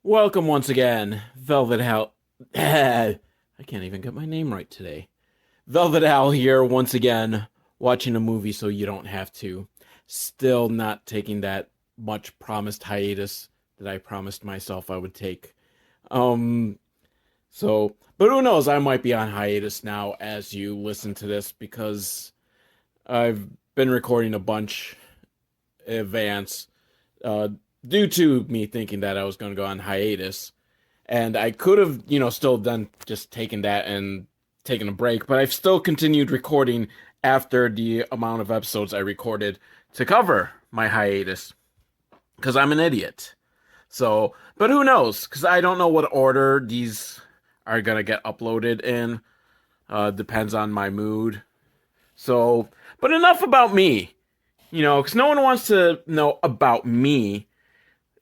Welcome once again, Velvet Hal. I can't even get my name right today. Velvet Hal here once again, watching a movie so you don't have to. Still not taking that much promised hiatus that I promised myself I would take. Um, but who knows? I might be on hiatus now as you listen to this because I've been recording a bunch in advance, uh, due to me thinking that I was going to go on hiatus. And I could have, still done just taken that and taken a break, but I've still continued recording after the amount of episodes I recorded to cover my hiatus because I'm an idiot. So, but who knows? Because I don't know what order these are going to get uploaded in. Depends on my mood. So, but enough about me, because no one wants to know about me.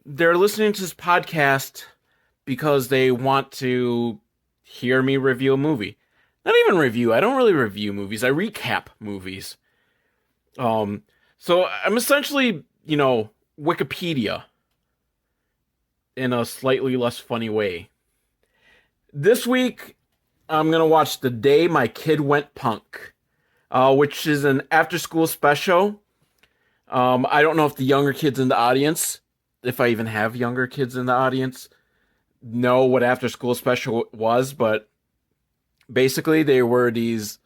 They're listening to this podcast because they want to hear me review a movie. Not even review. I don't really review movies. I recap movies. So I'm essentially, Wikipedia in a slightly less funny way. This week, I'm gonna watch The Day My Kid Went Punk, which is an after-school special. I don't know if the younger kids in the audience, if I even have younger kids in the audience, know what after school special was, but basically they were these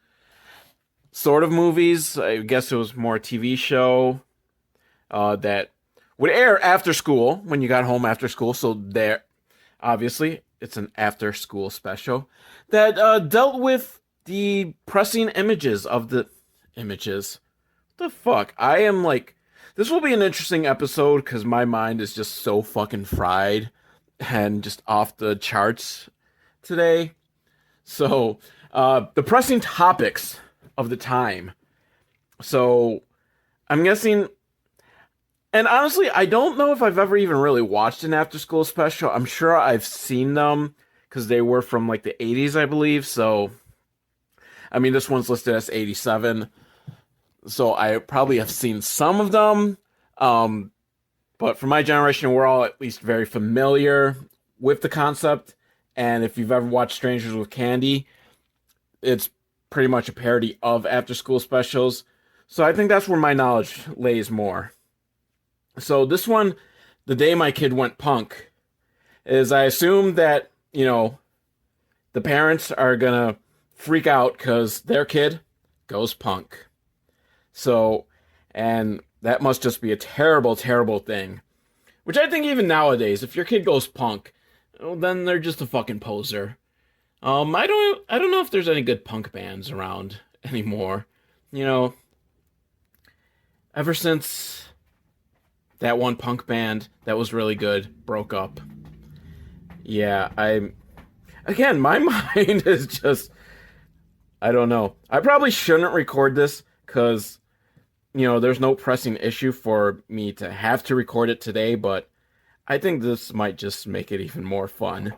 sort of movies. I guess it was more a TV show that would air after school when you got home after school. So there, obviously, it's an after school special that dealt with the pressing images of the images. What the fuck? I am like, this will be an interesting episode because my mind is just so fucking fried and just off the charts today. So, the pressing topics of the time. So, I'm guessing, and honestly, I don't know if I've ever even really watched an after school special. I'm sure I've seen them because they were from like the 80s, I believe. So, I mean, this one's listed as 87. So, I probably have seen some of them. But for my generation, we're all at least very familiar with the concept. And if you've ever watched Strangers with Candy, it's pretty much a parody of after school specials. So I think that's where my knowledge lays more. So this one, The Day My Kid Went Punk, is I assume that, the parents are gonna freak out because their kid goes punk. So, and that must just be a terrible, terrible thing. Which I think even nowadays, if your kid goes punk, well, then they're just a fucking poser. I don't know if there's any good punk bands around anymore. Ever since that one punk band that was really good broke up. Yeah, again, my mind is just, I don't know. I probably shouldn't record this because there's no pressing issue for me to have to record it today, but I think this might just make it even more fun.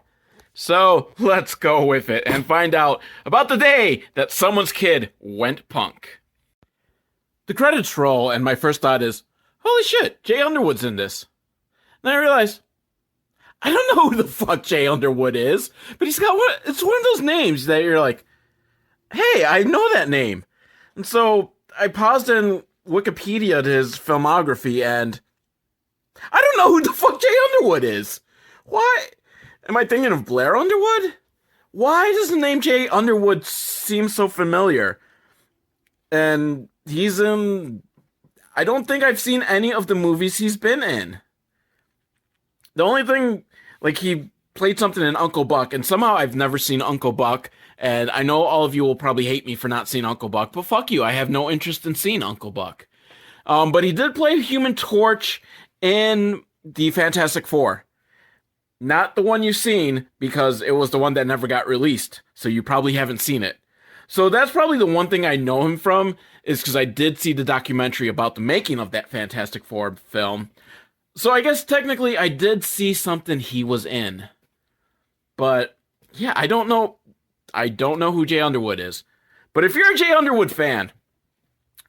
So let's go with it and find out about the day that someone's kid went punk. The credits roll, and my first thought is, holy shit, Jay Underwood's in this. Then I realize, I don't know who the fuck Jay Underwood is, but it's one of those names that you're like, hey, I know that name. And so I paused in Wikipedia to his filmography, and I don't know who the fuck Jay Underwood is. Why? Am I thinking of Blair Underwood? Why does the name Jay Underwood seem so familiar? And he's in... I don't think I've seen any of the movies he's been in. The only thing... Like, he played something in Uncle Buck, and somehow I've never seen Uncle Buck, and I know all of you will probably hate me for not seeing Uncle Buck, but fuck you, I have no interest in seeing Uncle Buck. But he did play Human Torch in the Fantastic Four. Not the one you've seen, because it was the one that never got released, so you probably haven't seen it. So that's probably the one thing I know him from, is because I did see the documentary about the making of that Fantastic Four film. So I guess technically I did see something he was in. But, yeah, I don't know who Jay Underwood is. But if you're a Jay Underwood fan,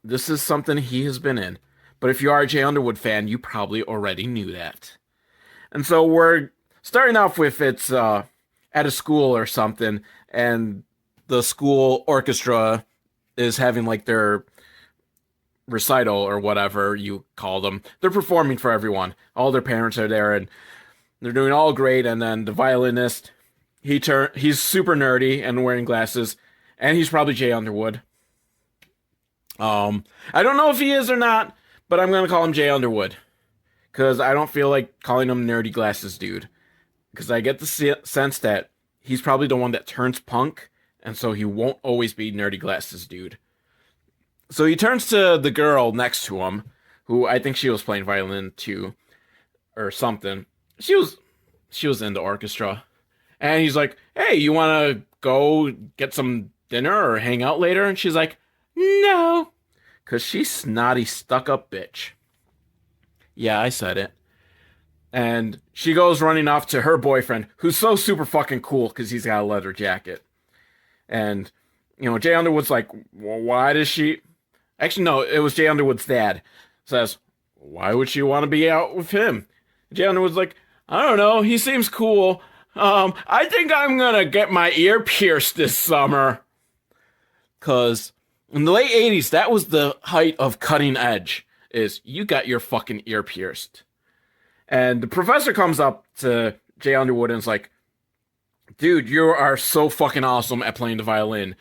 this is something he has been in. But if you are a Jay Underwood fan, you probably already knew that. And so starting off with it's at a school or something, and the school orchestra is having like their recital or whatever you call them. They're performing for everyone. All their parents are there, and they're doing all great. And then the violinist, he's super nerdy and wearing glasses, and he's probably Jay Underwood. I don't know if he is or not, but I'm gonna call him Jay Underwood because I don't feel like calling him nerdy glasses dude, because I get the sense that he's probably the one that turns punk, and so he won't always be nerdy glasses dude. So he turns to the girl next to him, who I think she was playing violin too, or something. She was in the orchestra, and he's like, "Hey, you want to go get some dinner or hang out later?" And she's like, "No," because she's snotty, stuck-up bitch. Yeah, I said it. And she goes running off to her boyfriend, who's so super fucking cool because he's got a leather jacket. And, Jay Underwood's like, well, why does she... Actually, no, it was Jay Underwood's dad. Says, why would she want to be out with him? Jay Underwood's like, I don't know, he seems cool. I think I'm gonna get my ear pierced this summer. Because in the late 80s, that was the height of cutting edge, is you got your fucking ear pierced. And the professor comes up to Jay Underwood and is like, dude, you are so fucking awesome at playing the violin.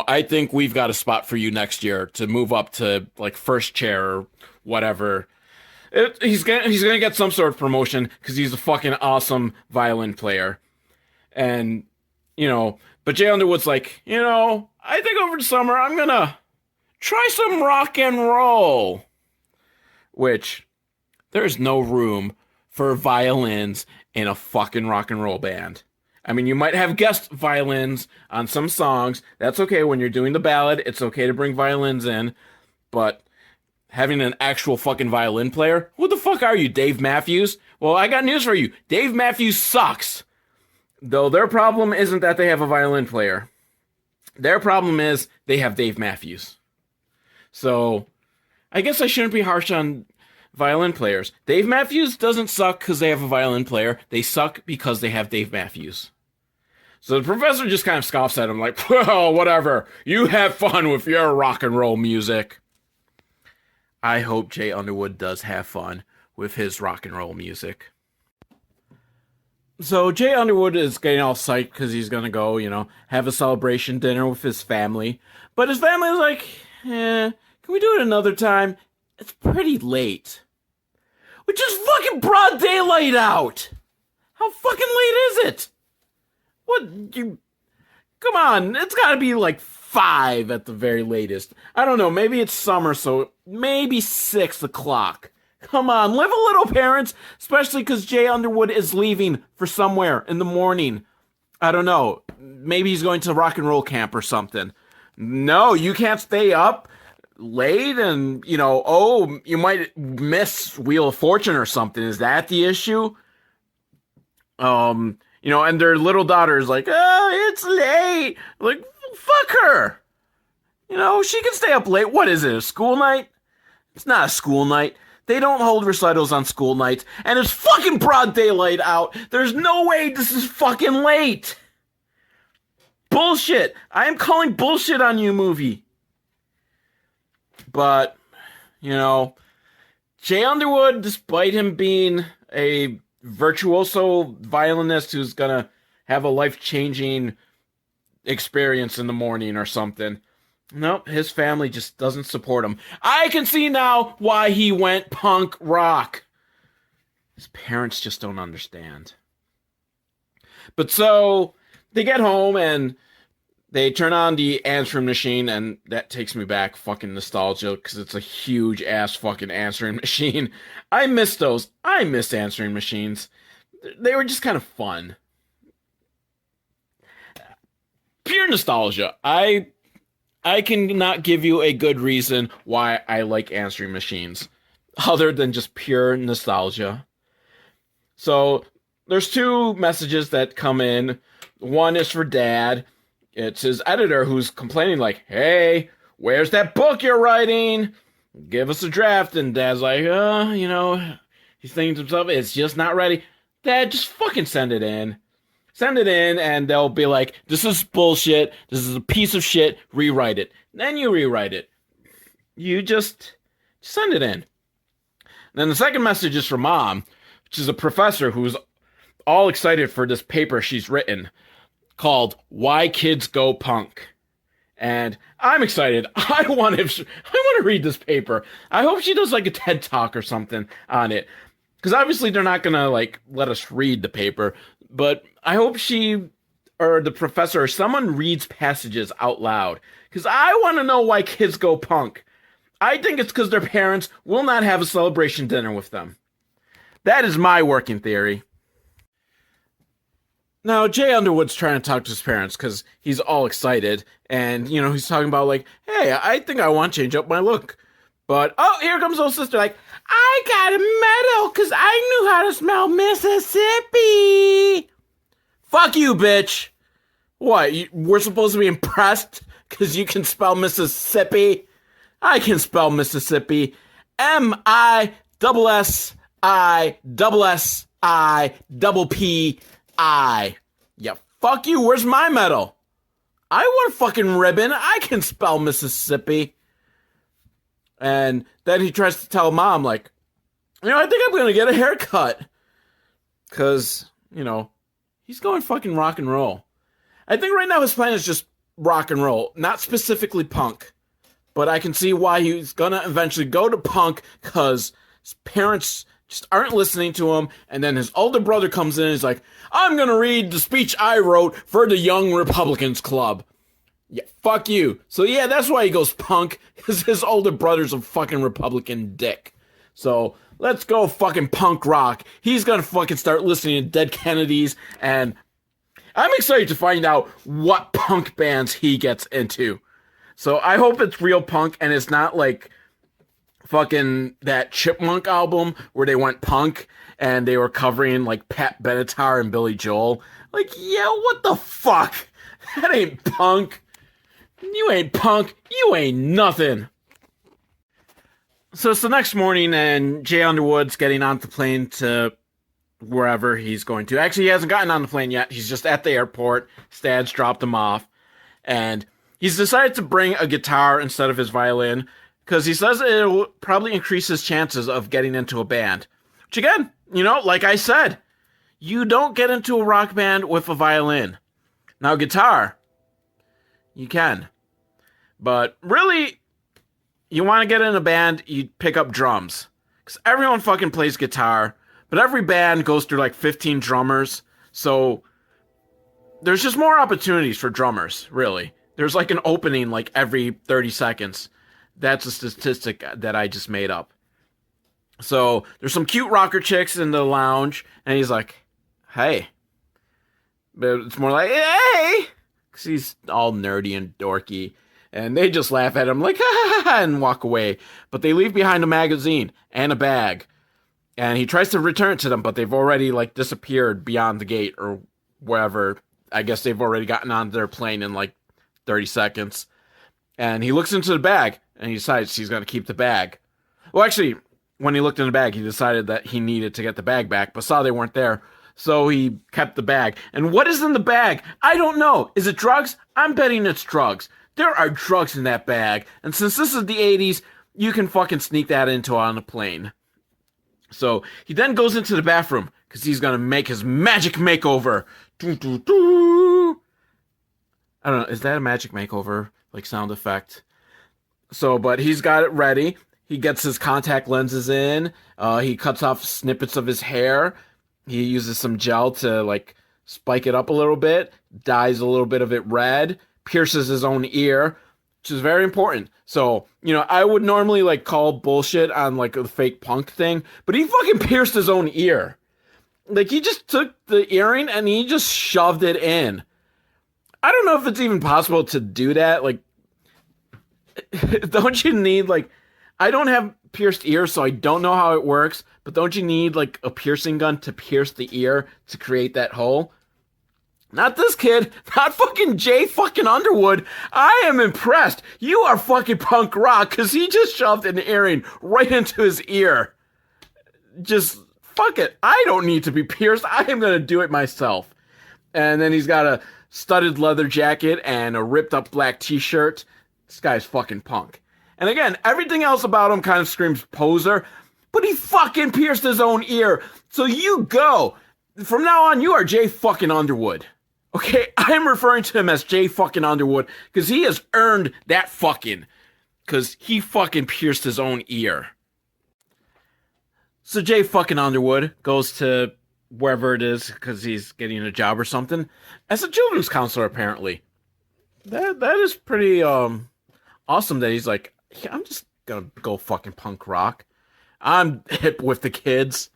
I think we've got a spot for you next year to move up to like first chair or whatever. He's gonna get some sort of promotion because he's a fucking awesome violin player. And, but Jay Underwood's like, I think over the summer I'm gonna try some rock and roll. Which, there's no room for violins in a fucking rock and roll band. I mean, you might have guest violins on some songs. That's okay. When you're doing the ballad, it's okay to bring violins in. But having an actual fucking violin player? Who the fuck are you, Dave Matthews? Well, I got news for you. Dave Matthews sucks. Though their problem isn't that they have a violin player. Their problem is they have Dave Matthews. So, I guess I shouldn't be harsh on violin players. Dave Matthews doesn't suck because they have a violin player. They suck because they have Dave Matthews. So the professor just kind of scoffs at him like, well, whatever. You have fun with your rock and roll music. I hope Jay Underwood does have fun with his rock and roll music. So Jay Underwood is getting all psyched because he's going to go, have a celebration dinner with his family. But his family is like, can we do it another time? It's pretty late. Which is fucking broad daylight out. How fucking late is it? Come on, it's gotta be like 5 at the very latest. I don't know, maybe it's summer, so maybe 6 o'clock. Come on, live a little, parents. Especially because Jay Underwood is leaving for somewhere in the morning. I don't know, maybe he's going to rock and roll camp or something. No, you can't stay up late and, you might miss Wheel of Fortune or something. Is that the issue? And their little daughter's like, oh, it's late. Like, fuck her. She can stay up late. What is it, a school night? It's not a school night. They don't hold recitals on school nights. And it's fucking broad daylight out. There's no way this is fucking late. Bullshit. I am calling bullshit on you, movie. But, Jay Underwood, despite him being a virtuoso violinist who's gonna have a life-changing experience in the morning or something, nope, his family just doesn't support him. I can see now why he went punk rock. His parents just don't understand. But so, they get home and they turn on the answering machine, and that takes me back fucking nostalgia because it's a huge ass fucking answering machine. I miss those. I miss answering machines. They were just kind of fun. Pure nostalgia. I cannot give you a good reason why I like answering machines other than just pure nostalgia. So there's 2 messages that come in. One is for Dad. It's his editor who's complaining like, hey, where's that book you're writing? Give us a draft. And Dad's like, he's thinking to himself, it's just not ready. Dad, just fucking send it in. Send it in, and they'll be like, this is bullshit. This is a piece of shit. Rewrite it. Then you rewrite it. You just send it in. And then the second message is from Mom, which is a professor who's all excited for this paper she's written called Why Kids Go Punk. And I'm excited. I want to read this paper. I hope she does like a TED Talk or something on it. Because obviously they're not going to like let us read the paper, but I hope she or the professor or someone reads passages out loud. Because I want to know why kids go punk. I think it's because their parents will not have a celebration dinner with them. That is my working theory. Now, Jay Underwood's trying to talk to his parents because he's all excited. And, he's talking about like, hey, I think I want to change up my look. But, oh, here comes little sister like, I got a medal because I knew how to smell Mississippi. Fuck you, bitch. What, we're supposed to be impressed because you can spell Mississippi? I can spell Mississippi. Mississippi. Yeah, fuck you. Where's my medal? I want a fucking ribbon. I can spell Mississippi. And then he tries to tell Mom, like, I think I'm going to get a haircut. Because, he's going fucking rock and roll. I think right now his plan is just rock and roll, not specifically punk. But I can see why he's going to eventually go to punk, because his parents just aren't listening to him. And then his older brother comes in and he's like, I'm going to read the speech I wrote for the Young Republicans Club. Yeah, fuck you. So yeah, that's why he goes punk, because his older brother's a fucking Republican dick. So let's go fucking punk rock. He's gonna fucking start listening to Dead Kennedys, and I'm excited to find out what punk bands he gets into. So I hope it's real punk, and it's not like fucking that Chipmunk album where they went punk and they were covering like Pat Benatar and Billy Joel. Like, yeah, what the fuck? That ain't punk. You ain't punk. You ain't nothing. So it's the next morning, and Jay Underwood's getting on the plane to wherever he's going to. Actually, he hasn't gotten on the plane yet. He's just at the airport. Stad's dropped him off. And he's decided to bring a guitar instead of his violin, because he says it'll probably increase his chances of getting into a band. Which again, like I said, you don't get into a rock band with a violin. Now, guitar, you can. But really, you want to get in a band, you pick up drums. Because everyone fucking plays guitar, but every band goes through like 15 drummers. So there's just more opportunities for drummers, really. There's like an opening like every 30 seconds. That's a statistic that I just made up. So there's some cute rocker chicks in the lounge, and he's like, hey. But it's more like, hey! Because he's all nerdy and dorky. And they just laugh at him like, ha ha ha, and walk away. But they leave behind a magazine and a bag. And he tries to return it to them, but they've already like disappeared beyond the gate or wherever. I guess they've already gotten on their plane in like 30 seconds. And he looks into the bag, and he decides he's going to keep the bag. Well, actually, when he looked in the bag, he decided that he needed to get the bag back, but saw they weren't there. So he kept the bag. And what is in the bag? I don't know. Is it drugs? I'm betting it's drugs. There are drugs in that bag. And since this is the 80s, you can fucking sneak that into on a plane. So he then goes into the bathroom, because he's going to make his magic makeover. Doo, doo, doo. I don't know. Is that a magic makeover? Like sound effect? So, but he's got it ready. He gets his contact lenses in. He cuts off snippets of his hair. He uses some gel to like spike it up a little bit. Dyes a little bit of it red. Pierces his own ear, which is very important. So, I would normally like call bullshit on like a fake punk thing, but he fucking pierced his own ear. Like he just took the earring and he just shoved it in. I don't know if it's even possible to do that. Like, don't you need like, I don't have pierced ears, so I don't know how it works, but don't you need like a piercing gun to pierce the ear to create that hole? Not this kid. Not fucking Jay fucking Underwood. I am impressed. You are fucking punk rock, because he just shoved an earring right into his ear. Just fuck it. I don't need to be pierced. I am going to do it myself. And then he's got a studded leather jacket and a ripped up black t-shirt. This guy's fucking punk. And again, everything else about him kind of screams poser, but he fucking pierced his own ear. So you go. From now on, you are Jay fucking Underwood. Okay, I'm referring to him as Jay fucking Underwood because he has earned that fucking. Because he fucking pierced his own ear. So Jay fucking Underwood goes to wherever it is because he's getting a job or something as a children's counselor, apparently. That is pretty awesome that he's like, yeah, I'm just gonna go fucking punk rock. I'm hip with the kids.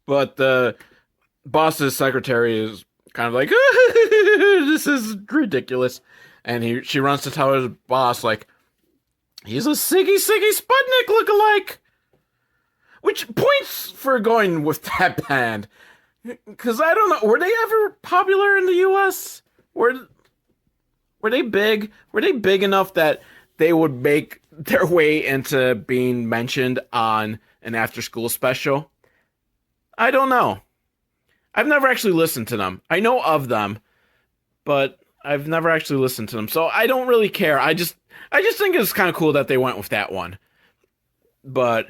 But the boss's secretary is kind of like, this is ridiculous. And she runs to tell her boss, like, he's a Siggy Sputnik lookalike. Which points for going with that band. Because I don't know, were they ever popular in the U.S.? Were they big? Were they big enough that they would make their way into being mentioned on an after-school special? I don't know. I've never actually listened to them. I know of them, but I've never actually listened to them. So I don't really care. I just think it's kind of cool that they went with that one. But,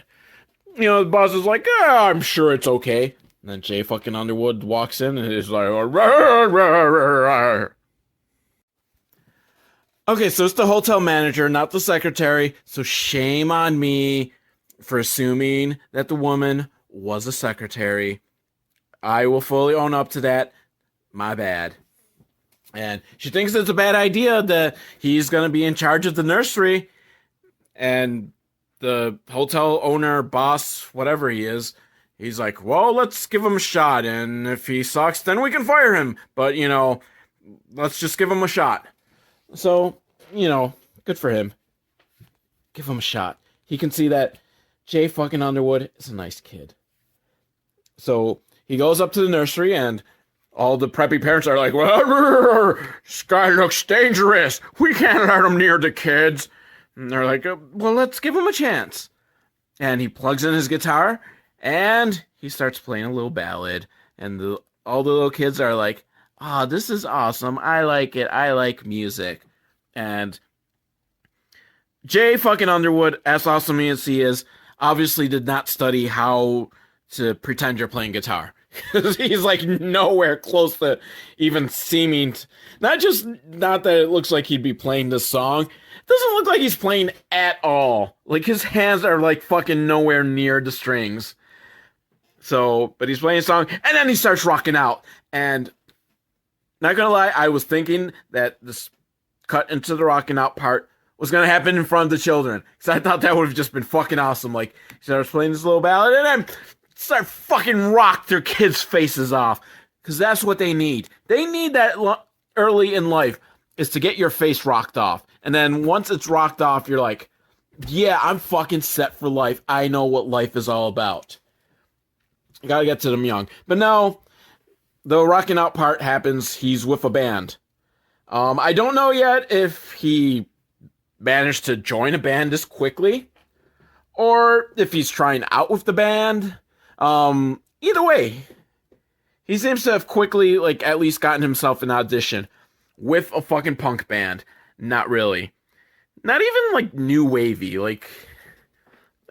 you know, the boss is like, I'm sure it's okay. And then Jay fucking Underwood walks in and is like, rawr, rawr, rawr. Okay, so it's the hotel manager, not the secretary. So shame on me for assuming that the woman was a secretary. I will fully own up to that. My bad. And she thinks it's a bad idea that he's going to be in charge of the nursery. And the hotel owner, boss, whatever he is, he's like, well, let's give him a shot. And if he sucks, then we can fire him. But, you know, let's just give him a shot. So, you know, good for him. Give him a shot. He can see that Jay fucking Underwood is a nice kid. So he goes up to the nursery and all the preppy parents are like, well, this guy looks dangerous. We can't let him near the kids. And they're like, well, let's give him a chance. And he plugs in his guitar and he starts playing a little ballad. And all the little kids are like, this is awesome. I like it. I like music. And Jay fucking Underwood, as awesome as he is, obviously did not study how to pretend you're playing guitar. He's like nowhere close to even seeming not that it looks like he'd be playing this song. It doesn't look like he's playing at all. Like his hands are like fucking nowhere near the strings. So, but he's playing a song and then he starts rocking out. And not gonna lie, I was thinking that this cut into the rocking out part was gonna happen in front of the children. Because I thought that would have just been fucking awesome. Like, he starts playing this little ballad and then start fucking rock their kids' faces off. Because that's what they need. They need that early in life, is to get your face rocked off. And then once it's rocked off, you're like, yeah, I'm fucking set for life. I know what life is all about. You gotta get to them young. But no, the rocking out part happens. He's with a band. I don't know yet if he managed to join a band this quickly, or if he's trying out with the band. Either way, he seems to have quickly, like, at least gotten himself an audition with a fucking punk band. Not really. Not even, like, new wavy. Like,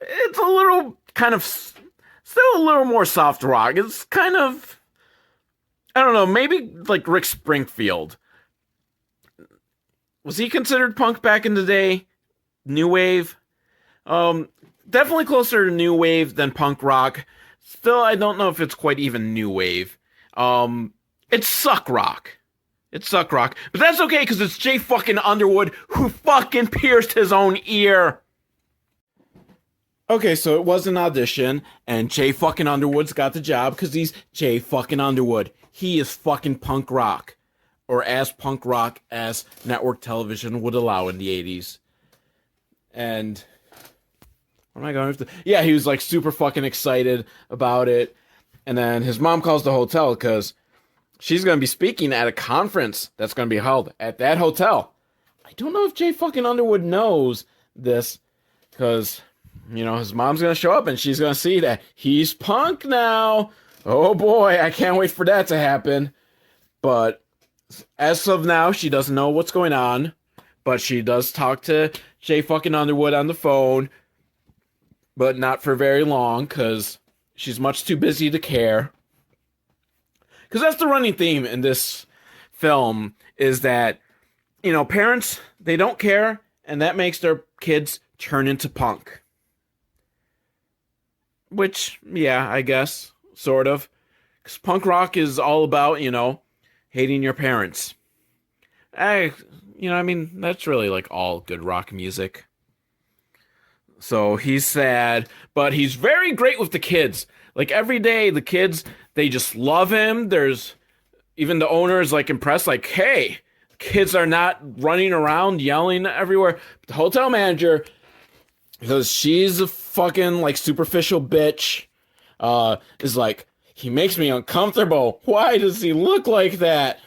it's a little kind of, still a little more soft rock. It's kind of, I don't know, maybe like Rick Springfield. Was he considered punk back in the day? New wave? Definitely closer to new wave than punk rock. Still, I don't know if it's quite even new wave. It's suck rock. It's suck rock. But that's okay, because it's Jay fucking Underwood who fucking pierced his own ear. Okay, so it was an audition, and Jay fucking Underwood's got the job because he's Jay fucking Underwood. He is fucking punk rock. Or as punk rock as network television would allow in the 80s. And what am I going to? Yeah, he was like super fucking excited about it. And then his mom calls the hotel because she's going to be speaking at a conference that's going to be held at that hotel. I don't know if Jay fucking Underwood knows this because His mom's gonna show up and she's gonna see that he's Punk now. Oh boy, I can't wait for that to happen. But as of now, she doesn't know what's going on. But she does talk to Jay fucking Underwood on the phone. But not for very long, because she's much too busy to care. Because that's the running theme in this film, is that, parents, they don't care, and that makes their kids turn into punk. Which, yeah, I guess, sort of. Because punk rock is all about, hating your parents. That's really like all good rock music. So he's sad, but he's very great with the kids. Like every day, the kids, they just love him. Even the owner is like impressed, like, hey, kids are not running around yelling everywhere. But the hotel manager, because she's a fucking like superficial bitch, is like, he makes me uncomfortable. Why does he look like that?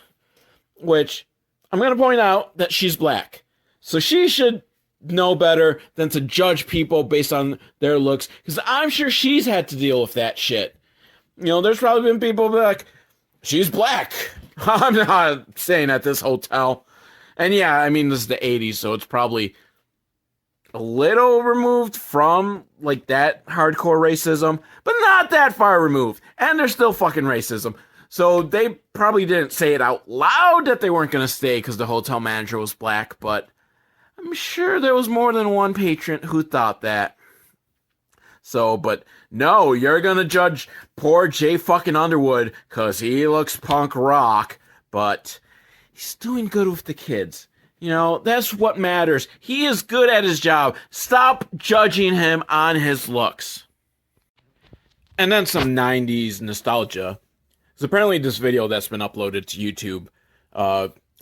Which, I'm going to point out that she's black. So she should know better than to judge people based on their looks. Because I'm sure she's had to deal with that shit. There's probably been people like, she's black. I'm not staying at this hotel. And yeah, this is the 80s, so it's probably a little removed from like that hardcore racism, but not that far removed. And there's still fucking racism. So they probably didn't say it out loud that they weren't going to stay because the hotel manager was black, but I'm sure there was more than one patron who thought that. So, but no, you're going to judge poor Jay fucking Underwood because he looks punk rock, but he's doing good with the kids. That's what matters. He is good at his job. Stop judging him on his looks. And then some 90s nostalgia. So apparently this video that's been uploaded to YouTube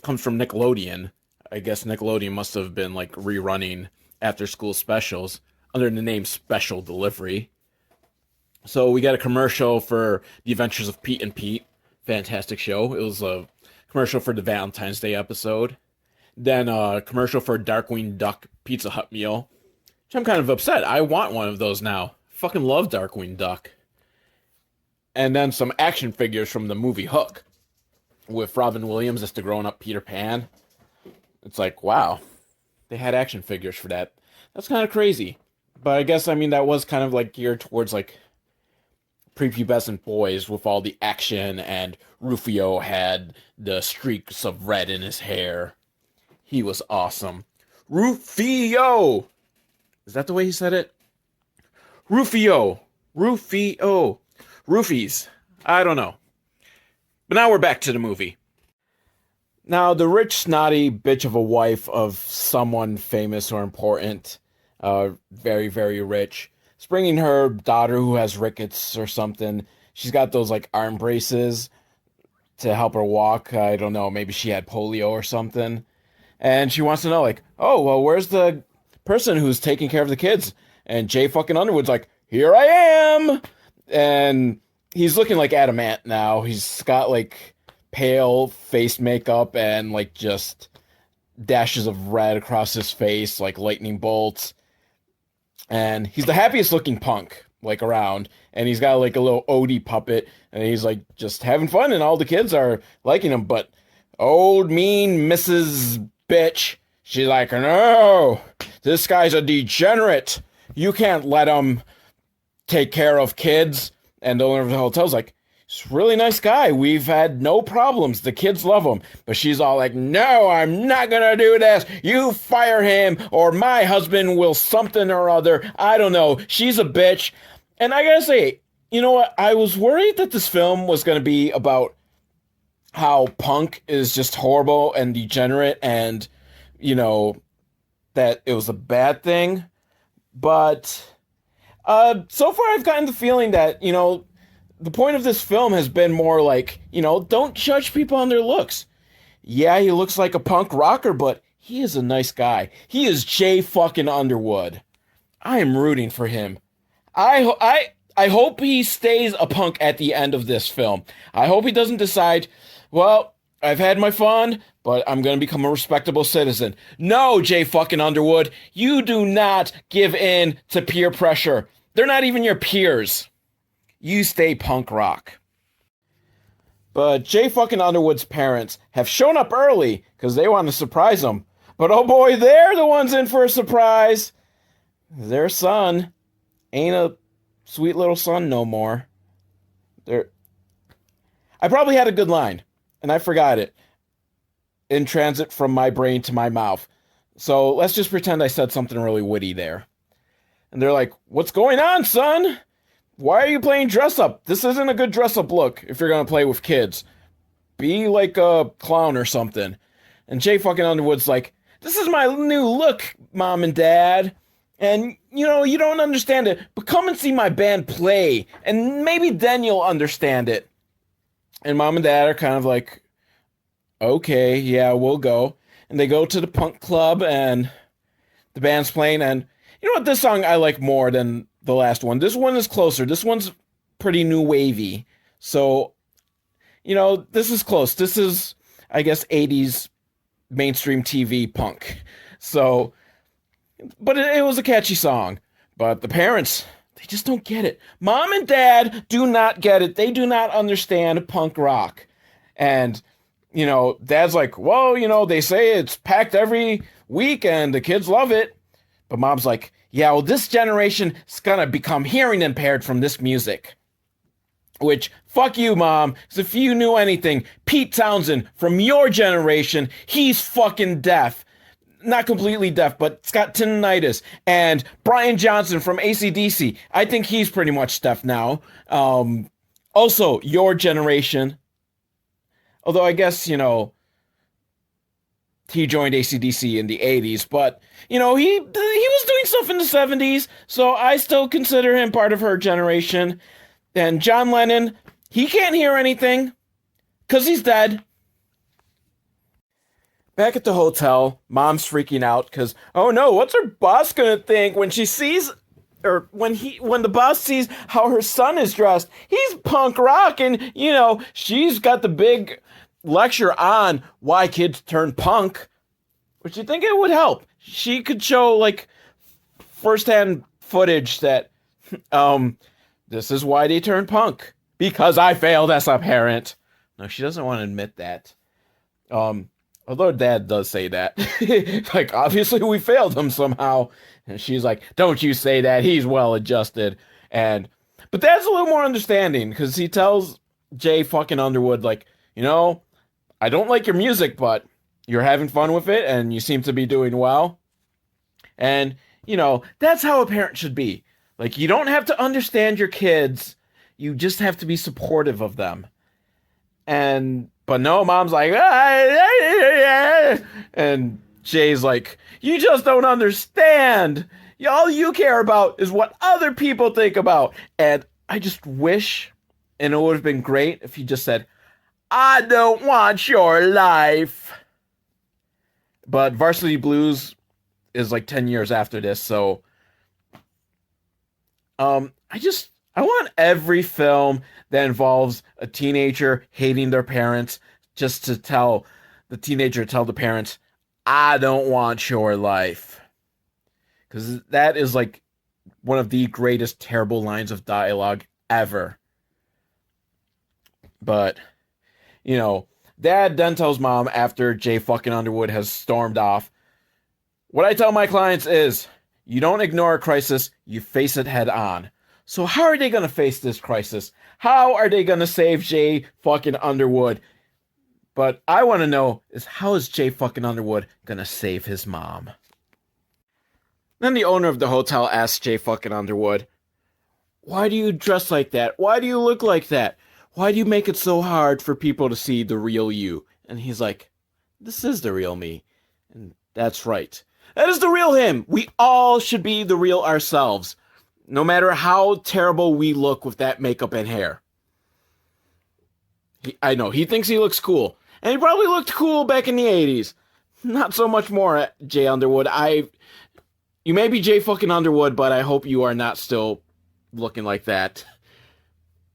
comes from Nickelodeon. I guess Nickelodeon must have been like rerunning after school specials under the name Special Delivery. So we got a commercial for The Adventures of Pete and Pete. Fantastic show. It was a commercial for the Valentine's Day episode. Then a commercial for Darkwing Duck Pizza Hut meal. Which I'm kind of upset. I want one of those now. Fucking love Darkwing Duck. And then some action figures from the movie Hook. With Robin Williams as the grown-up Peter Pan. It's like, wow. They had action figures for that. That's kind of crazy. But I guess, that was kind of like geared towards like prepubescent boys with all the action, and Rufio had the streaks of red in his hair. He was awesome. Rufio! Is that the way he said it? Rufio! Rufio! Roofies. I don't know. But now we're back to the movie. Now, the rich, snotty bitch of a wife of someone famous or important, very, very rich, is bringing her daughter who has rickets or something. She's got those, like, arm braces to help her walk. I don't know, maybe she had polio or something. And she wants to know, like, oh, well, where's the person who's taking care of the kids? And Jay fucking Underwood's like, here I am! And he's looking like Adamant now. He's got, like, pale face makeup and, like, just dashes of red across his face, like lightning bolts. And he's the happiest looking punk, like, around. And he's got, like, a little Odie puppet. And he's, like, just having fun. And all the kids are liking him. But old mean Mrs. Bitch, she's like, no, this guy's a degenerate. You can't let him take care of kids. And the owner of the hotel's like, he's a really nice guy. We've had no problems. The kids love him. But she's all like, no, I'm not going to do this. You fire him or my husband will something or other. I don't know. She's a bitch. And I gotta say, you know what? I was worried that this film was going to be about how punk is just horrible and degenerate and, that it was a bad thing. But so far I've gotten the feeling that, the point of this film has been more like, don't judge people on their looks. Yeah, he looks like a punk rocker, but he is a nice guy. He is Jay fucking Underwood. I am rooting for him. I hope he stays a punk at the end of this film. I hope he doesn't decide, well, I've had my fun, but I'm going to become a respectable citizen. No, Jay fucking Underwood, you do not give in to peer pressure. They're not even your peers. You stay punk rock. But Jay fucking Underwood's parents have shown up early because they want to surprise him. But oh boy, they're the ones in for a surprise. Their son ain't a sweet little son no more. I probably had a good line, and I forgot it in transit from my brain to my mouth. So let's just pretend I said something really witty there. And they're like, "What's going on, son? Why are you playing dress up? This isn't a good dress up look if you're going to play with kids. Be like a clown or something." And Jay fucking Underwood's like, "This is my new look, Mom and Dad. And, you don't understand it, but come and see my band play, and maybe then you'll understand it." And Mom and Dad are kind of like, "Okay, yeah, we'll go." And they go to the punk club, and the band's playing, and you know what? This song I like more than the last one. This one is closer. This one's pretty new wavy. So, this is close. This is, I guess, 80s mainstream TV punk. So, but it was a catchy song. But the parents, they just don't get it. Mom and Dad do not get it. They do not understand punk rock. And, Dad's like, "Well, they say it's packed every week and the kids love it." But Mom's like, "Yeah, well, this generation is gonna become hearing impaired from this music." Which, fuck you, Mom, because if you knew anything, Pete Townsend from your generation, he's fucking deaf. Not completely deaf, but it's got tinnitus. And Brian Johnson from AC/DC, I think he's pretty much deaf now. Also, your generation. Although I guess, he joined AC/DC in the 80s, but, he was doing stuff in the 70s, so I still consider him part of her generation. And John Lennon, he can't hear anything, because he's dead. Back at the hotel, Mom's freaking out because, oh no, what's her boss gonna think when she sees, or when the boss sees how her son is dressed? He's punk rock, and she's got the big lecture on why kids turn punk. Which you think it would help? She could show like firsthand footage that, this is why they turn punk, because I failed as a parent. No, she doesn't want to admit that. Although Dad does say that. Like, obviously we failed him somehow. And she's like, "Don't you say that. He's well adjusted." But Dad's a little more understanding, because he tells Jay fucking Underwood, like, "I don't like your music, but you're having fun with it, and you seem to be doing well." And, that's how a parent should be. Like, you don't have to understand your kids. You just have to be supportive of them. But no, Mom's like, and Jay's like, "You just don't understand. All you care about is what other people think about." And I just wish, and it would have been great if he just said, "I don't want your life." But Varsity Blues is like 10 years after this, so I want every film that involves a teenager hating their parents just to tell the parents, "I don't want your life." Because that is like one of the greatest terrible lines of dialogue ever. But, Dad then tells Mom after Jay fucking Underwood has stormed off, "What I tell my clients is, you don't ignore a crisis, you face it head on." So how are they going to face this crisis? How are they going to save Jay fucking Underwood? But I want to know is, how is Jay fucking Underwood going to save his mom? Then the owner of the hotel asks Jay fucking Underwood, "Why do you dress like that? Why do you look like that? Why do you make it so hard for people to see the real you?" And he's like, "This is the real me." And that's right. That is the real him. We all should be the real ourselves, no matter how terrible we look with that makeup and hair. I know, he thinks he looks cool. And he probably looked cool back in the 80s. Not so much more, Jay Underwood. You may be Jay fucking Underwood, but I hope you are not still looking like that.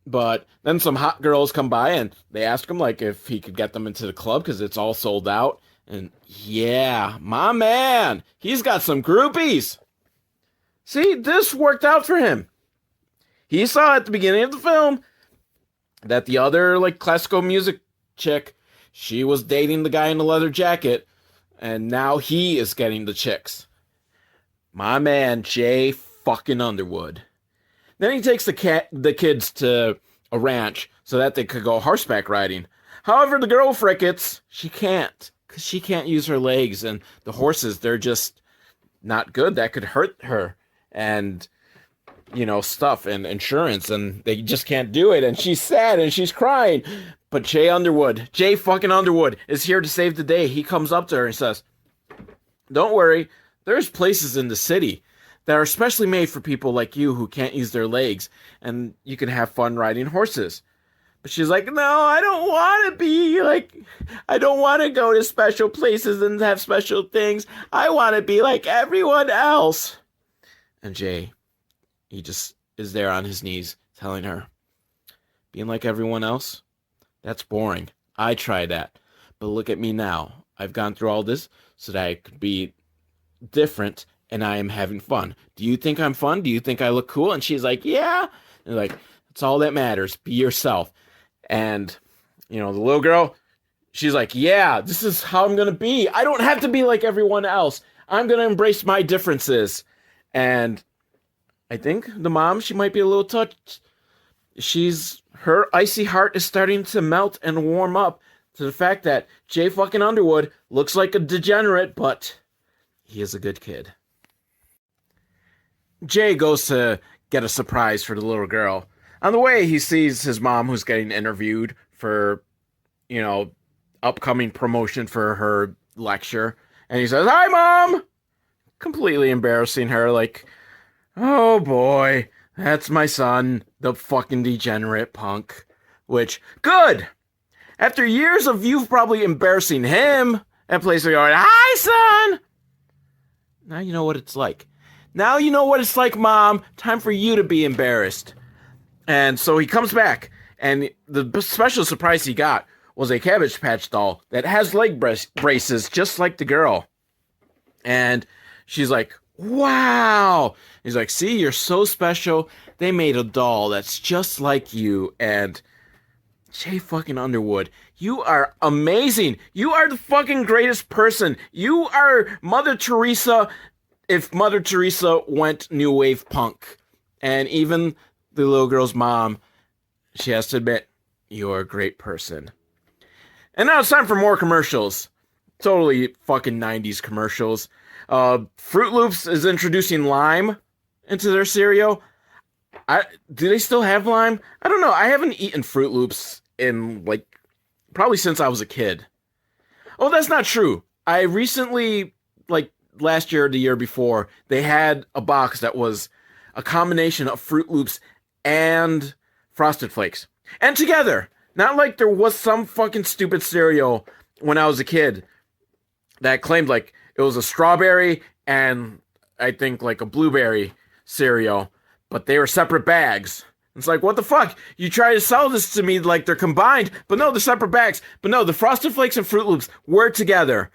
But then some hot girls come by and they ask him like if he could get them into the club because it's all sold out. And yeah, my man, he's got some groupies. See, this worked out for him. He saw at the beginning of the film that the other like classical music chick, she was dating the guy in the leather jacket, and now he is getting the chicks. My man, Jay fucking Underwood. Then he takes the kids to a ranch so that they could go horseback riding. However, the girl Frickets, she can't, because she can't use her legs, and the horses, they're just not good. That could hurt her, and, you know, stuff, and insurance, and they just can't do it, and she's sad, and she's crying. But Jay fucking Underwood, is here to save the day. He comes up to her and says, "Don't worry, there's places in the city that are specially made for people like you who can't use their legs, and you can have fun riding horses." But she's like, "No, I don't want to be like, I don't want to go to special places and have special things. I want to be like everyone else." And Jay, he just is there on his knees telling her, "Being like everyone else? That's boring. I tried that. But look at me now. I've gone through all this so that I could be different, and I am having fun. Do you think I'm fun? Do you think I look cool?" And she's like, "Yeah." And like, "That's all that matters. Be yourself." And, you know, the little girl, she's like, "Yeah, this is how I'm going to be. I don't have to be like everyone else. I'm going to embrace my differences." And I think the mom, she might be a little touched. Her icy heart is starting to melt and warm up to the fact that Jay fucking Underwood looks like a degenerate, but he is a good kid. Jay goes to get a surprise for the little girl. On the way, he sees his mom, who's getting interviewed for, you know, upcoming promotion for her lecture. And he says, "Hi, Mom!" Completely embarrassing her, like, "Oh boy, that's my son, the fucking degenerate punk." Which, good! After years of you probably embarrassing him, at places going, "Hi, son!" Now you know what it's like. Now you know what it's like, Mom. Time for you to be embarrassed. And so he comes back, and the special surprise he got was a Cabbage Patch doll that has leg braces just like the girl. And she's like, "Wow." He's like, "See, you're so special. They made a doll that's just like you." And Jay fucking Underwood, you are amazing. You are the fucking greatest person. You are Mother Teresa if Mother Teresa went new wave punk. And even the little girl's mom, she has to admit, you're a great person. And now it's time for more commercials. Totally fucking 90s commercials. Fruit Loops is introducing lime into their cereal. Do they still have lime? I don't know. I haven't eaten Fruit Loops in, like, probably since I was a kid. Oh, that's not true. I recently, like, last year or the year before, they had a box that was a combination of Fruit Loops and Frosted Flakes. And together. Not like there was some fucking stupid cereal when I was a kid that claimed, like, it was a strawberry and I think, like, a blueberry cereal, but they were separate bags. It's like, what the fuck? You try to sell this to me like they're combined, but no, they're separate bags. But no, the Frosted Flakes and Fruit Loops were together.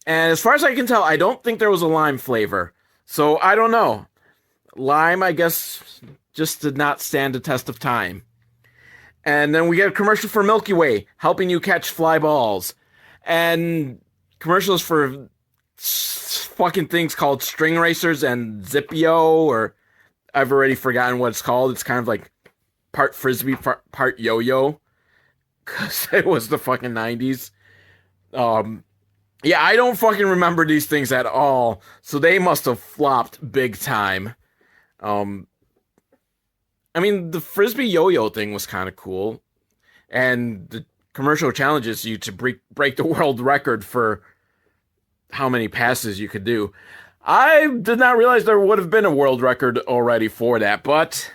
And as far as I can tell, I don't think there was a lime flavor. So I don't know. Lime, I guess, just did not stand the test of time. And then we get a commercial for Milky Way, helping you catch fly balls. And commercials for fucking things called String Racers and Zippio, or I've already forgotten what it's called. It's kind of like part Frisbee, part yo-yo. Because it was the fucking 90s. Yeah, I don't fucking remember these things at all. So they must have flopped big time. I mean, the Frisbee yo-yo thing was kind of cool. And the commercial challenges you to break the world record for how many passes you could do. I did not realize there would have been a world record already for that, but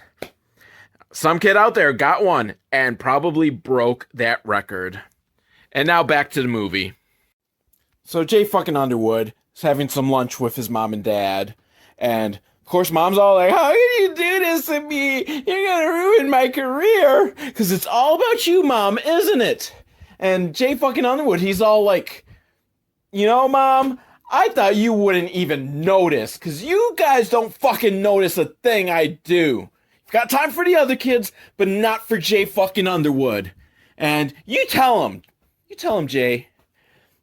some kid out there got one and probably broke that record. And now back to the movie. So Jay fucking Underwood is having some lunch with his mom and dad, and course, mom's all like, how can you do this to me? You're gonna ruin my career. Because it's all about you, mom, isn't it? And Jay fucking Underwood, he's all like, mom, I thought you wouldn't even notice. Because you guys don't fucking notice a thing I do. You've got time for the other kids, but not for Jay fucking Underwood. And you tell him, Jay.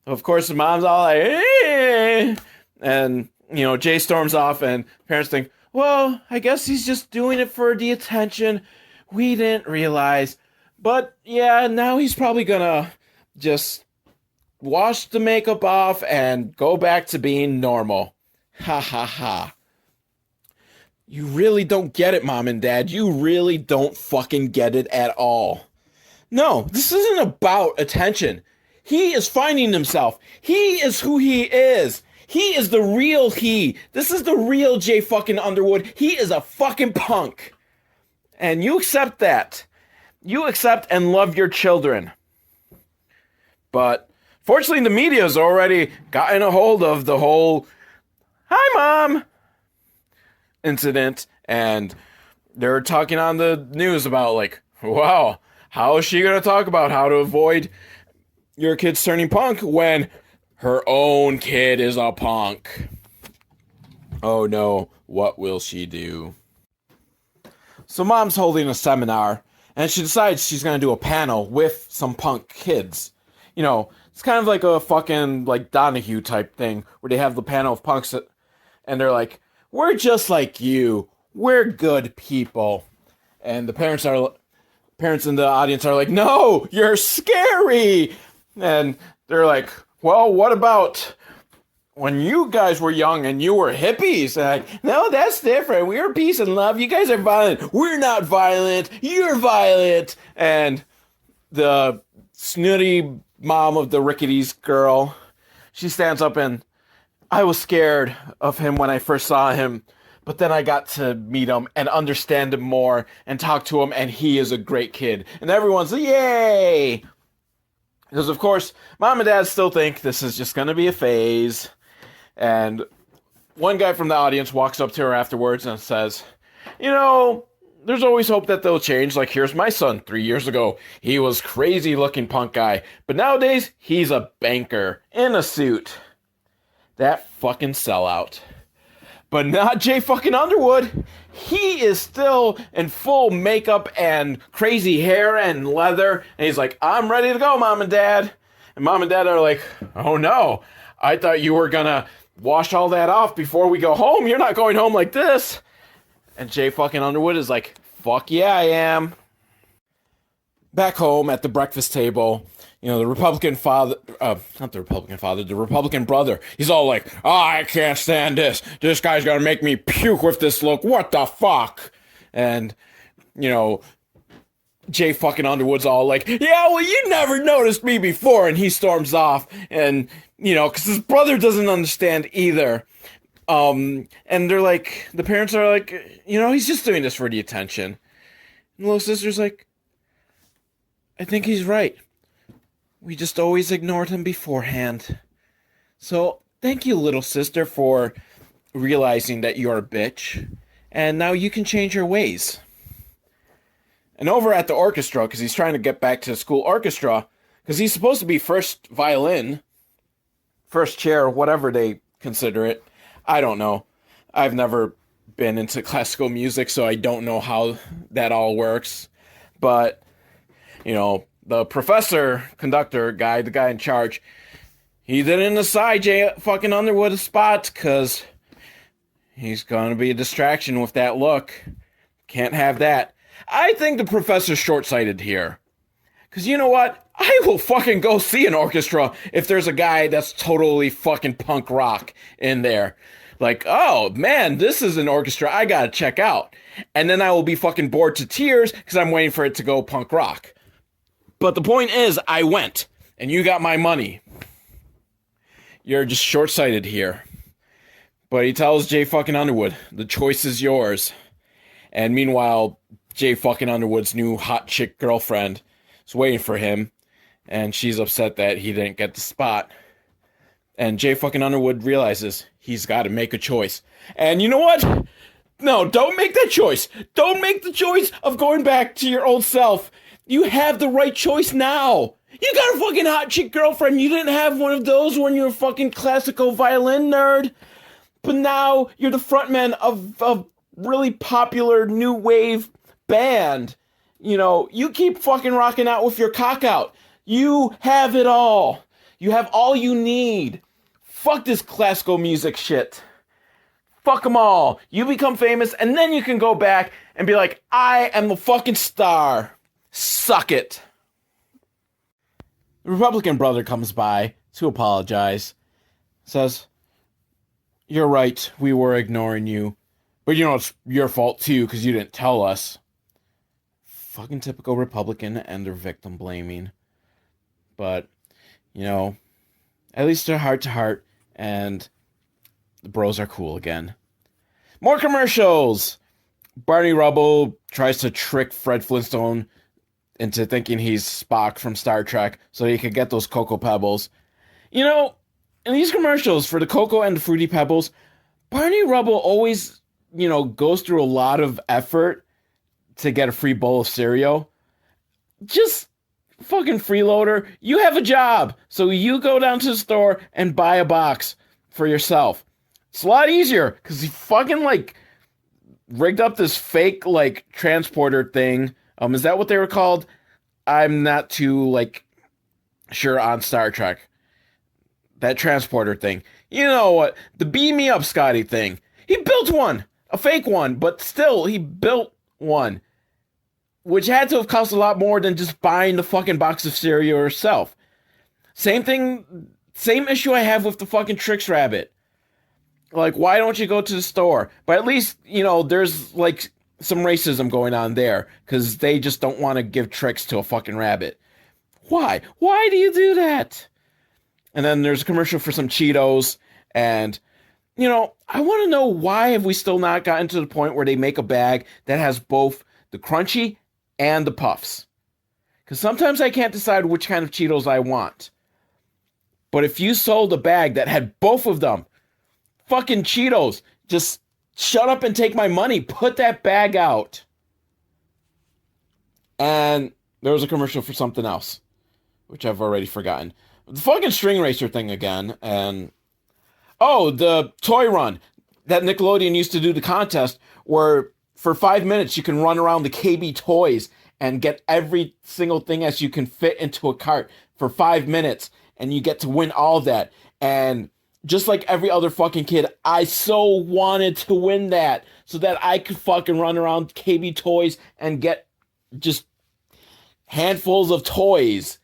Of course, the mom's all like, eh. And, Jay storms off, and parents think, well, I guess he's just doing it for the attention. We didn't realize. But, yeah, now he's probably gonna just wash the makeup off and go back to being normal. Ha ha ha. You really don't get it, Mom and Dad. You really don't fucking get it at all. No, this isn't about attention. He is finding himself. He is who he is. He is the real he. This is the real Jay fucking Underwood. He is a fucking punk. And you accept that. You accept and love your children. But fortunately, the media has already gotten a hold of the whole "Hi, Mom" incident. And they're talking on the news about like, wow, how is she going to talk about how to avoid your kid's turning punk when her own kid is a punk? Oh no, what will she do? So mom's holding a seminar, and she decides she's going to do a panel with some punk kids. It's kind of like a fucking like Donahue type thing, where they have the panel of punks, and they're like, we're just like you. We're good people. And the parents in the audience are like, no, you're scary. And they're like, well, what about when you guys were young and you were hippies? And like, no, that's different. We're peace and love. You guys are violent. We're not violent. You're violent. And the snooty mom of the rickety's girl, she stands up, and I was scared of him when I first saw him, but then I got to meet him and understand him more and talk to him, and he is a great kid. And everyone's like, yay! Because, of course, mom and dad still think this is just going to be a phase. And one guy from the audience walks up to her afterwards and says, there's always hope that they'll change. Like, here's my son 3 years ago. He was crazy looking punk guy. But nowadays, he's a banker in a suit. That fucking sellout. But not Jay fucking Underwood. He is still in full makeup and crazy hair and leather. And he's like, I'm ready to go, Mom and Dad. And Mom and Dad are like, oh no, I thought you were gonna wash all that off before we go home. You're not going home like this. And Jay fucking Underwood is like, fuck yeah, I am. Back home at the breakfast table, the Republican father, not the Republican father, the Republican brother, he's all like, I can't stand this. This guy's gonna make me puke with this look. What the fuck? And, Jay fucking Underwood's all like, yeah, well, you never noticed me before. And he storms off. And, because his brother doesn't understand either. And they're like, the parents are like, he's just doing this for the attention. And the little sister's like, I think he's right. We just always ignored him beforehand. So, thank you, little sister, for realizing that you're a bitch. And now you can change your ways. And over at the orchestra, because he's trying to get back to the school orchestra, because he's supposed to be first violin, first chair, whatever they consider it. I don't know. I've never been into classical music, so I don't know how that all works. But, the professor, conductor guy, the guy in charge, he didn't assign Jay fucking Underwood a spot, because he's going to be a distraction with that look. Can't have that. I think the professor's short-sighted here. Because you know what? I will fucking go see an orchestra if there's a guy that's totally fucking punk rock in there. Like, oh, man, this is an orchestra I gotta check out. And then I will be fucking bored to tears because I'm waiting for it to go punk rock. But the point is, I went. And you got my money. You're just short-sighted here. But he tells Jay fucking Underwood, the choice is yours. And meanwhile, Jay fucking Underwood's new hot chick girlfriend is waiting for him. And she's upset that he didn't get the spot. And Jay fucking Underwood realizes he's got to make a choice. And you know what? No, don't make that choice. Don't make the choice of going back to your old self. You have the right choice now. You got a fucking hot chick girlfriend. You didn't have one of those when you were a fucking classical violin nerd. But now you're the frontman of a really popular new wave band. You know, you keep fucking rocking out with your cock out. You have it all. You have all you need. Fuck this classical music shit. Fuck them all. You become famous, and then you can go back and be like, I am the fucking star. Suck it. The Republican brother comes by to apologize. Says, you're right, we were ignoring you. But you know, it's your fault too, because you didn't tell us. Fucking typical Republican and their victim blaming. But, you know, at least they're heart to heart, and the bros are cool again. More commercials! Barney Rubble tries to trick Fred Flintstone into thinking he's Spock from Star Trek so he could get those Cocoa Pebbles. You know, in these commercials for the Cocoa and the Fruity Pebbles, Barney Rubble always, you know, goes through a lot of effort to get a free bowl of cereal. Just fucking freeloader, you have a job, so you go down to the store and buy a box for yourself. It's a lot easier, because he fucking, like, rigged up this fake, like, transporter thing. Is that what they were called? I'm not too, like, sure on Star Trek. That transporter thing. You know what? The beam me up, Scotty thing. He built one. A fake one, but still, he built one. Which had to have cost a lot more than just buying the fucking box of cereal yourself. Same thing, same issue I have with the fucking Trix Rabbit. Like, why don't you go to the store? But at least, you know, there's, like, some racism going on there. Because they just don't want to give tricks to a fucking rabbit. Why? Why do you do that? And then there's a commercial for some Cheetos. And, you know, I want to know why have we still not gotten to the point where they make a bag that has both the crunchy and the puffs. Because sometimes I can't decide which kind of Cheetos I want. But if you sold a bag that had both of them, fucking Cheetos, just shut up and take my money. Put that bag out. And there was a commercial for something else, which I've already forgotten. The fucking string racer thing again. And oh, the toy run that Nickelodeon used to do the contest where for 5 minutes you can run around the KB Toys and get every single thing as you can fit into a cart for 5 minutes. And you get to win all that. And just like every other fucking kid, I so wanted to win that so that I could fucking run around KB Toys and get just handfuls of toys.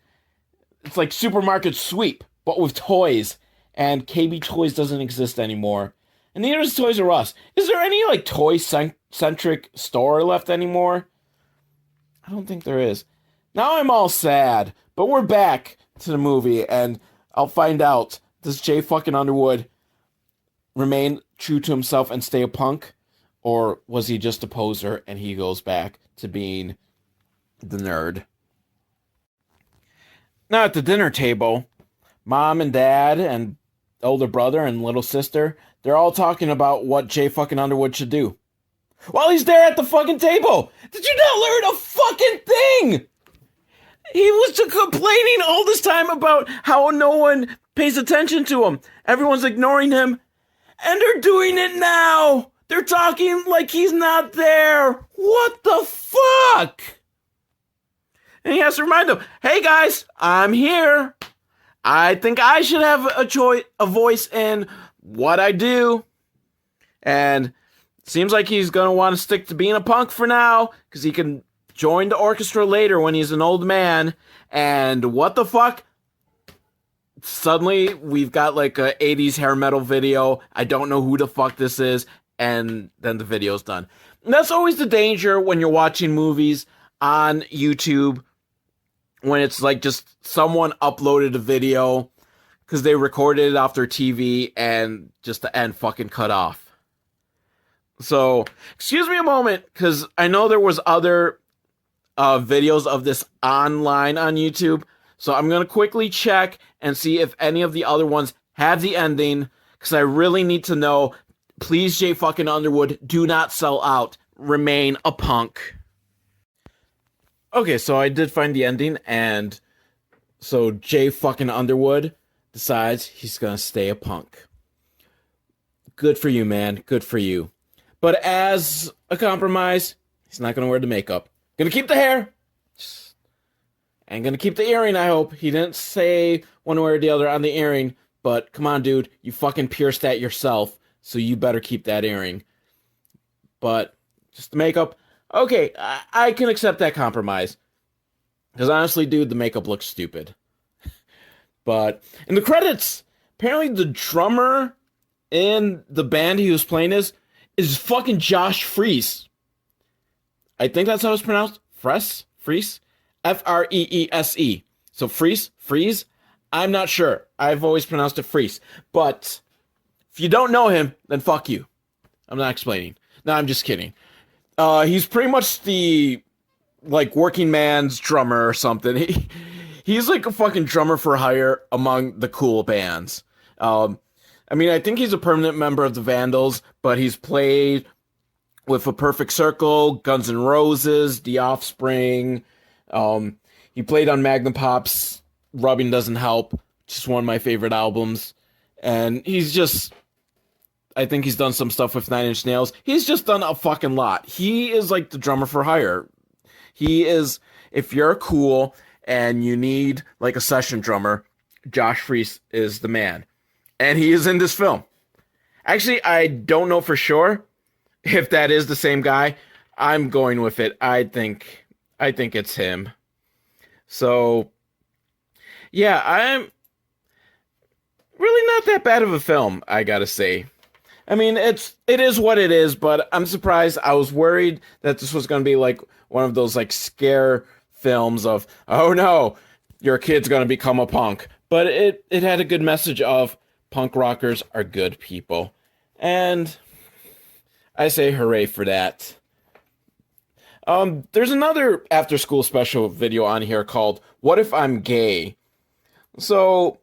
It's like Supermarket Sweep, but with toys. And KB Toys doesn't exist anymore. And neither does Toys R Us. Is there any, like, toy-centric store left anymore? I don't think there is. Now I'm all sad. But we're back to the movie, and I'll find out. Does Jay fucking Underwood remain true to himself and stay a punk? Or was he just a poser and he goes back to being the nerd? Now at the dinner table, Mom and Dad and older brother and little sister, they're all talking about what Jay fucking Underwood should do. While he's there at the fucking table! Did you not learn a fucking thing? He was complaining all this time about how no one pays attention to him. Everyone's ignoring him. And they're doing it now. They're talking like he's not there. What the fuck? And he has to remind them, hey guys, I'm here. I think I should have a voice in what I do. And seems like he's going to want to stick to being a punk for now, because he can join the orchestra later when he's an old man. And what the fuck? Suddenly, we've got like a 80s hair metal video. I don't know who the fuck this is. And then the video's done. And that's always the danger when you're watching movies on YouTube. When it's like just someone uploaded a video because they recorded it off their TV and just the end fucking cut off. So, excuse me a moment, because I know there was other videos of this online on YouTube. So I'm going to quickly check and see if any of the other ones have the ending, because I really need to know. Please, Jay fucking Underwood, do not sell out. Remain a punk. Okay, so I did find the ending, and so Jay fucking Underwood decides he's gonna stay a punk. Good for you, man. Good for you. But as a compromise, he's not gonna wear the makeup. Gonna keep the hair. And gonna keep the earring, I hope. He didn't say one way or the other on the earring, but come on, dude. You fucking pierced that yourself, so you better keep that earring. But just the makeup. Okay, I can accept that compromise. Because honestly, dude, the makeup looks stupid. But in the credits, apparently the drummer in the band he was playing is fucking Josh Freese. I think that's how it's pronounced. Freese? Freese. So Freeze? I'm not sure. I've always pronounced it Freese. But if you don't know him, then fuck you. I'm not explaining. No, I'm just kidding. He's pretty much the like working man's drummer or something. He's like a fucking drummer for hire among the cool bands. I mean, I think he's a permanent member of the Vandals, but he's played with A Perfect Circle, Guns N' Roses, The Offspring. He played on Magnapop's Rubbing Doesn't Help, just one of my favorite albums. And he's just, I think he's done some stuff with Nine Inch Nails. He's just done a fucking lot. He is like the drummer for hire. He is, if you're cool and you need like a session drummer, Josh Freese is the man. And he is in this film. Actually, I don't know for sure if that is the same guy. I'm going with it. I think it's him. So, yeah, I'm really not that bad of a film, I gotta say. I mean, it is what it is, but I'm surprised. I was worried that this was gonna be like one of those like scare films of, oh no, your kid's gonna become a punk. But it had a good message of punk rockers are good people. And I say hooray for that. There's another after school special video on here called What If I'm Gay? So,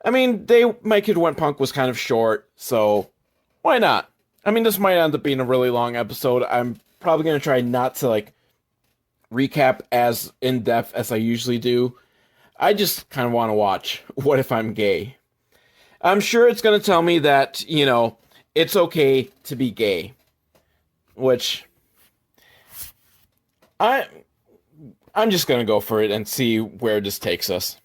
I mean, My Kid Went Punk was kind of short, so why not? I mean, this might end up being a really long episode. I'm probably going to try not to, like, recap as in-depth as I usually do. I just kind of want to watch What If I'm Gay? I'm sure it's going to tell me that, you know, it's okay to be gay. Which, I'm just going to go for it and see where this takes us.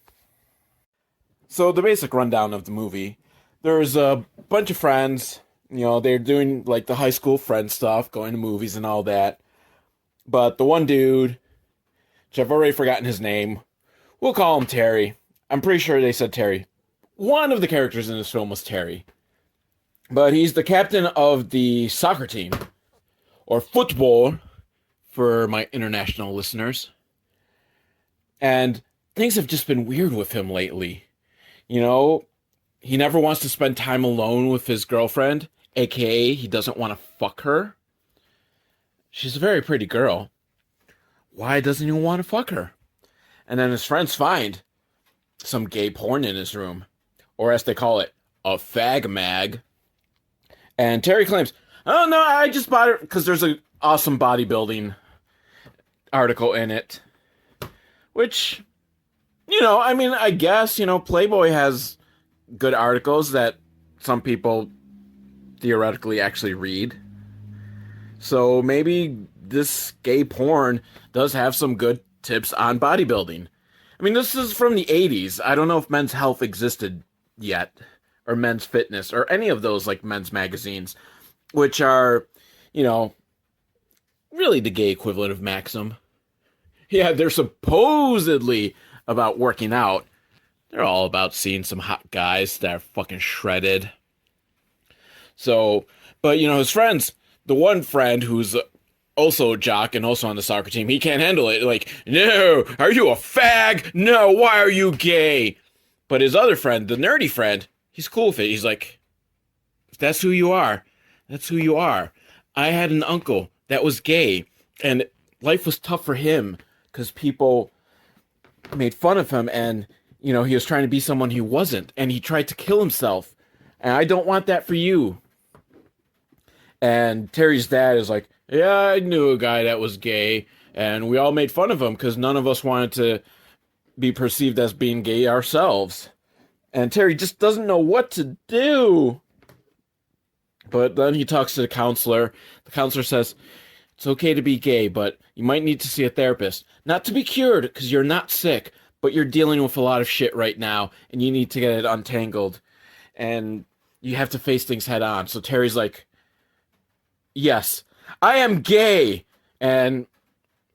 So the basic rundown of the movie, there's a bunch of friends, you know, they're doing like the high school friend stuff, going to movies and all that. But the one dude, which I've already forgotten his name, we'll call him Terry. I'm pretty sure they said Terry. One of the characters in this film was Terry. But he's the captain of the soccer team, or football, for my international listeners. And things have just been weird with him lately. You know, he never wants to spend time alone with his girlfriend, aka he doesn't want to fuck her. She's a very pretty girl. Why doesn't he want to fuck her? And then his friends find some gay porn in his room, or as they call it, a fag mag. And Terry claims, oh no, I just bought it because there's an awesome bodybuilding article in it. Which, you know, I mean, I guess, you know, Playboy has good articles that some people theoretically actually read. So maybe this gay porn does have some good tips on bodybuilding. I mean, this is from the 80s. I don't know if Men's Health existed yet, or Men's Fitness, or any of those, like, men's magazines, which are, you know, really the gay equivalent of Maxim. Yeah, they're supposedly about working out. They're all about seeing some hot guys that are fucking shredded. So, but, you know, his friends, the one friend who's also a jock and also on the soccer team, he can't handle it. Like, no, are you a fag? No, why are you gay? But his other friend, the nerdy friend, he's cool with it. He's like, if that's who you are, that's who you are. I had an uncle that was gay, and life was tough for him because people made fun of him, and, you know, he was trying to be someone he wasn't, and he tried to kill himself. And I don't want that for you. And Terry's dad is like, yeah, I knew a guy that was gay, and we all made fun of him because none of us wanted to be perceived as being gay ourselves. And Terry just doesn't know what to do. But then he talks to the counselor. The counselor says, it's okay to be gay, but you might need to see a therapist. Not to be cured, because you're not sick, but you're dealing with a lot of shit right now, and you need to get it untangled. And you have to face things head on. So Terry's like, yes, I am gay. And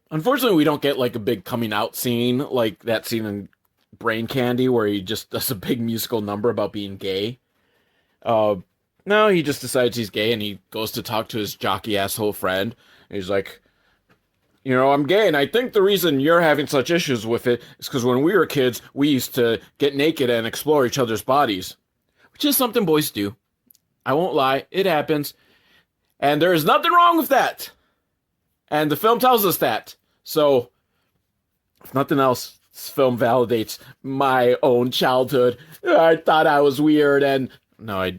unfortunately, we don't get like a big coming out scene, like that scene in Brain Candy, where he just does a big musical number about being gay. No, he just decides he's gay, and he goes to talk to his jockey asshole friend. And he's like, I'm gay, and I think the reason you're having such issues with it is because when we were kids, we used to get naked and explore each other's bodies, which is something boys do. I won't lie, it happens. And there is nothing wrong with that. And the film tells us that. So, if nothing else, this film validates my own childhood. I thought I was weird, and no,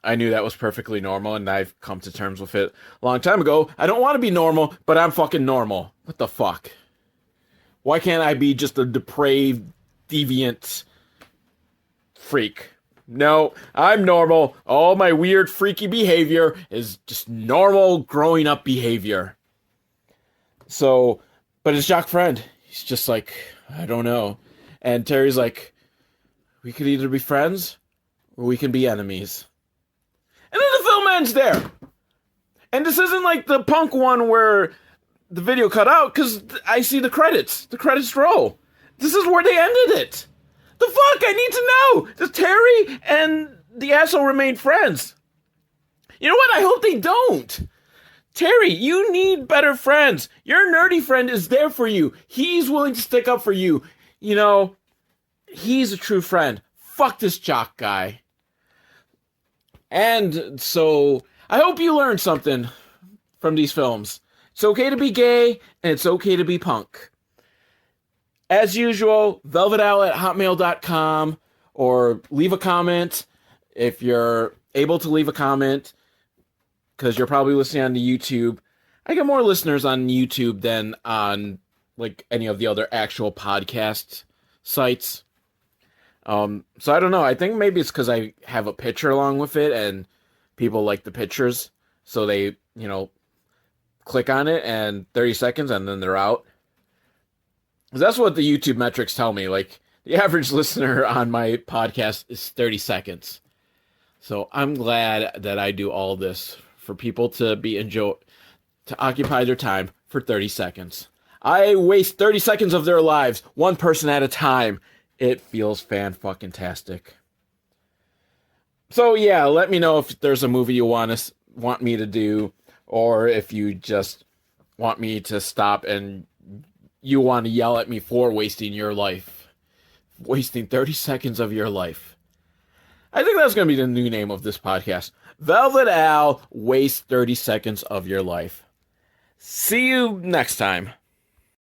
I knew that was perfectly normal, and I've come to terms with it a long time ago. I don't want to be normal, but I'm fucking normal. What the fuck? Why can't I be just a depraved, deviant freak? No, I'm normal. All my weird, freaky behavior is just normal growing up behavior. So, but his jock friend, he's just like, I don't know. And Terry's like, we could either be friends or we can be enemies. And then the film ends there. And this isn't like the Punk one where the video cut out, because I see the credits. The credits roll. This is where they ended it. The fuck? I need to know. Does Terry and the asshole remain friends? You know what? I hope they don't. Terry, you need better friends. Your nerdy friend is there for you. He's willing to stick up for you. He's a true friend. Fuck this jock guy. And so, I hope you learned something from these films. It's okay to be gay, and it's okay to be punk. As usual, velvetowl@hotmail.com, or leave a comment if you're able to leave a comment, because you're probably listening on the YouTube. I get more listeners on YouTube than on like any of the other actual podcast sites. So I don't know. I think maybe it's because I have a picture along with it, and people like the pictures, so they, click on it, and 30 seconds, and then they're out. That's what the YouTube metrics tell me. Like, the average listener on my podcast is 30 seconds. So I'm glad that I do all this for people to to occupy their time for 30 seconds. I waste 30 seconds of their lives, one person at a time. It feels fan-fucking-tastic. So yeah, let me know if there's a movie you want me to do, or if you just want me to stop and you want to yell at me for wasting your life. Wasting 30 seconds of your life. I think that's going to be the new name of this podcast. Velvet Al, waste 30 seconds of your life. See you next time.